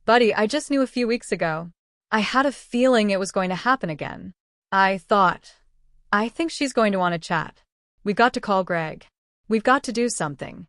Buddy, I just knew a few weeks ago. I had a feeling it was going to happen again. I think she's going to want to chat. We've got to call Greg. We've got to do something.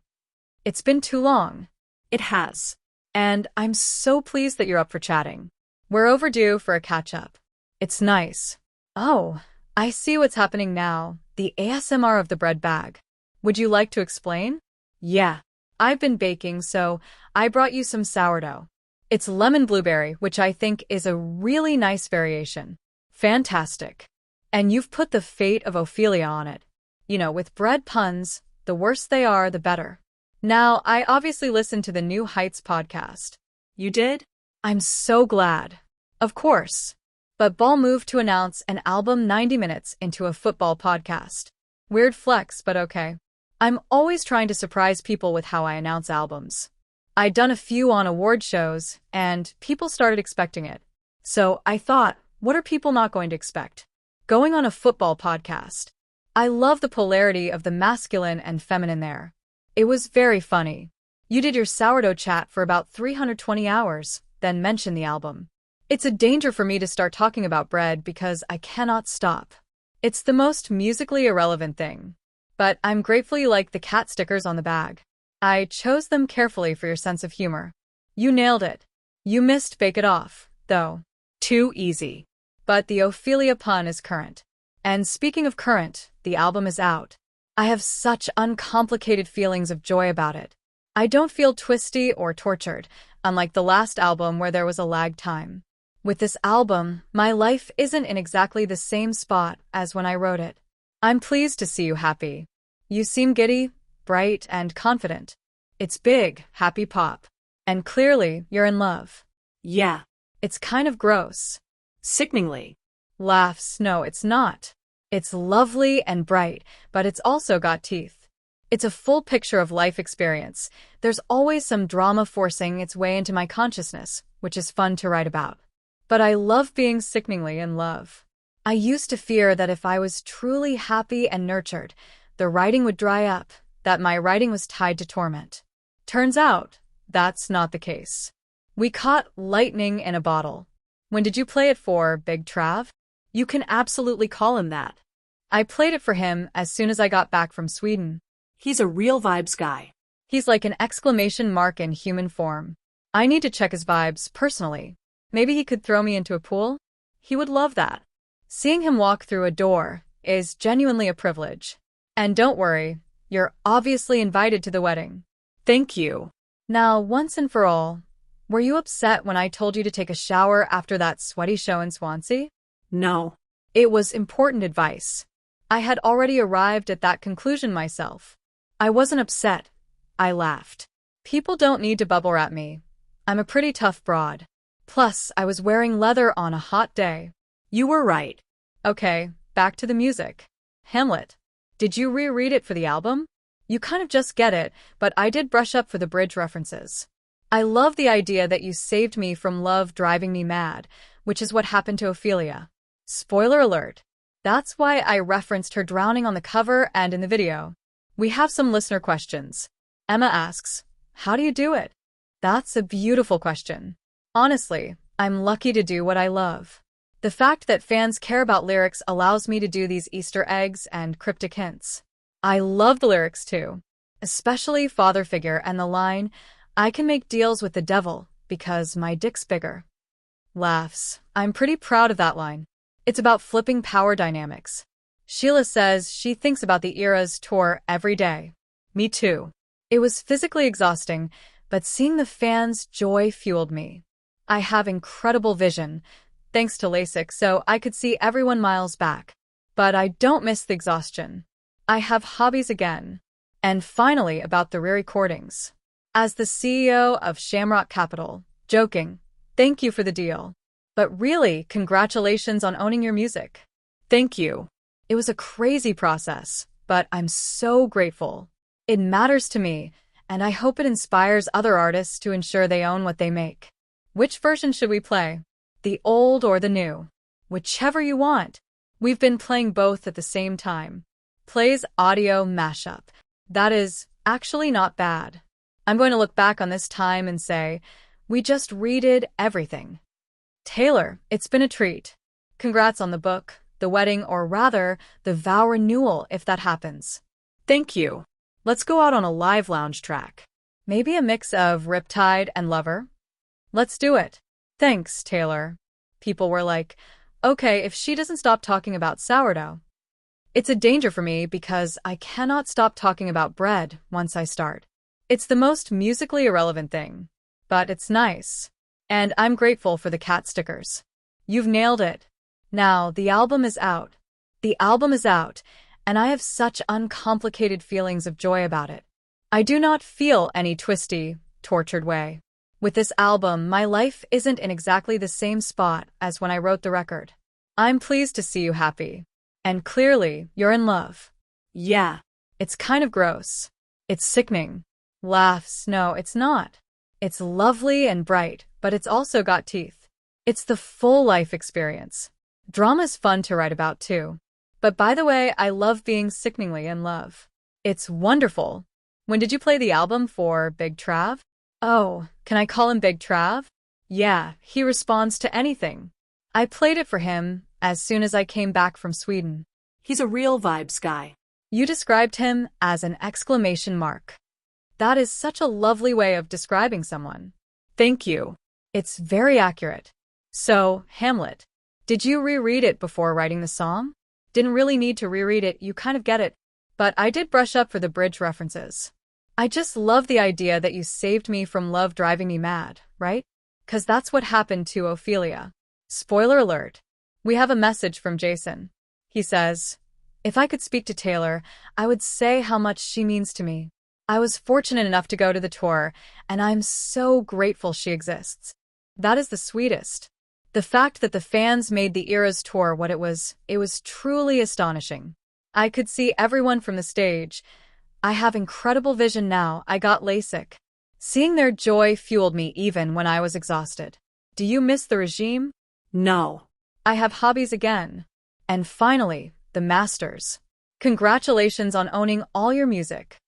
It's been too long. It has. And I'm so pleased that you're up for chatting. We're overdue for a catch-up. It's nice. Oh, I see what's happening now. The ASMR of the bread bag. Would you like to explain? Yeah. I've been baking, so I brought you some sourdough. It's lemon blueberry, which I think is a really nice variation. Fantastic. And you've put the fate of Ophelia on it. You know, with bread puns, the worse they are, the better. Now, I obviously listened to the New Heights podcast. You did? I'm so glad. Of course. But Ball moved to announce an album 90 minutes into a football podcast. Weird flex, but okay. I'm always trying to surprise people with how I announce albums. I'd done a few on award shows, and people started expecting it. So I thought, what are people not going to expect? Going on a football podcast. I love the polarity of the masculine and feminine there. It was very funny. You did your sourdough chat for about 320 hours, then mentioned the album. It's a danger for me to start talking about bread because I cannot stop. It's the most musically irrelevant thing. But I'm grateful you like the cat stickers on the bag. I chose them carefully for your sense of humor. You nailed it. You missed Bake It Off, though. Too easy. But the Ophelia pun is current. And speaking of current, the album is out. I have such uncomplicated feelings of joy about it. I don't feel twisty or tortured, unlike the last album where there was a lag time. With this album, my life isn't in exactly the same spot as when I wrote it. I'm pleased to see you happy. You seem giddy, bright, and confident. It's big, happy pop. And clearly, you're in love. Yeah. It's kind of gross. Sickeningly. Laughs. No, it's not. It's lovely and bright, but it's also got teeth. It's a full picture of life experience. There's always some drama forcing its way into my consciousness, which is fun to write about. But I love being sickeningly in love. I used to fear that if I was truly happy and nurtured, the writing would dry up, that my writing was tied to torment. Turns out, that's not the case. We caught lightning in a bottle. When did you play it for, Big Trav? You can absolutely call him that. I played it for him as soon as I got back from Sweden. He's a real vibes guy. He's like an exclamation mark in human form. I need to check his vibes personally. Maybe he could throw me into a pool? He would love that. Seeing him walk through a door is genuinely a privilege. And don't worry, you're obviously invited to the wedding. Thank you. Now, once and for all, were you upset when I told you to take a shower after that sweaty show in Swansea? No. It was important advice. I had already arrived at that conclusion myself. I wasn't upset. I laughed. People don't need to bubble wrap me. I'm a pretty tough broad. Plus, I was wearing leather on a hot day. You were right. Okay, back to the music. Hamlet. Did you reread it for the album? You kind of just get it, but I did brush up for the bridge references. I love the idea that you saved me from love driving me mad, which is what happened to Ophelia. Spoiler alert. That's why I referenced her drowning on the cover and in the video. We have some listener questions. Emma asks, how do you do it? That's a beautiful question. Honestly, I'm lucky to do what I love. The fact that fans care about lyrics allows me to do these Easter eggs and cryptic hints. I love the lyrics too, especially father figure and the line, I can make deals with the devil because my dick's bigger. Laughs. I'm pretty proud of that line. It's about flipping power dynamics. Sheila says she thinks about the Eras tour every day. Me too. It was physically exhausting, but seeing the fans' joy fueled me. I have incredible vision, thanks to LASIK, so I could see everyone miles back. But I don't miss the exhaustion. I have hobbies again. And finally, about the re-recordings. As the CEO of Shamrock Capital, joking, thank you for the deal. But really, congratulations on owning your music. Thank you. It was a crazy process, but I'm so grateful. It matters to me, and I hope it inspires other artists to ensure they own what they make. Which version should we play? The old or the new? Whichever you want. We've been playing both at the same time. Plays audio mashup. That is actually not bad. I'm going to look back on this time and say, We just redid everything. Taylor, it's been a treat. Congrats on the book, the wedding, or rather, the vow renewal if that happens. Thank you. Let's go out on a live lounge track. Maybe a mix of Riptide and Lover? Let's do it. Thanks, Taylor. People were like, okay, if she doesn't stop talking about sourdough. It's a danger for me because I cannot stop talking about bread once I start. It's the most musically irrelevant thing. But it's nice. And I'm grateful for the cat stickers. You've nailed it. Now, the album is out. The album is out, and I have such uncomplicated feelings of joy about it. I do not feel any twisty, tortured way. With this album, my life isn't in exactly the same spot as when I wrote the record. I'm pleased to see you happy. And clearly, you're in love. Yeah. It's kind of gross. It's sickening. Laughs, no, it's not. It's lovely and bright, but it's also got teeth. It's the full life experience. Drama's fun to write about too. But by the way, I love being sickeningly in love. It's wonderful. When did you play the album for Big Trav? Oh, can I call him Big Trav? Yeah, he responds to anything. I played it for him as soon as I came back from Sweden. He's a real vibes guy. You described him as an exclamation mark. That is such a lovely way of describing someone. Thank you. It's very accurate. So, Hamlet, did you reread it before writing the song? Didn't really need to reread it, you kind of get it. But I did brush up for the bridge references. I just love the idea that you saved me from love driving me mad, right? 'Cause that's what happened to Ophelia. Spoiler alert. We have a message from Jason. He says, if I could speak to Taylor, I would say how much she means to me. I was fortunate enough to go to the tour, and I'm so grateful she exists. That is the sweetest. The fact that the fans made the Eras tour what it was truly astonishing. I could see everyone from the stage. I have incredible vision now. I got LASIK. Seeing their joy fueled me even when I was exhausted. Do you miss the regime? No. I have hobbies again. And finally, the masters. Congratulations on owning all your music.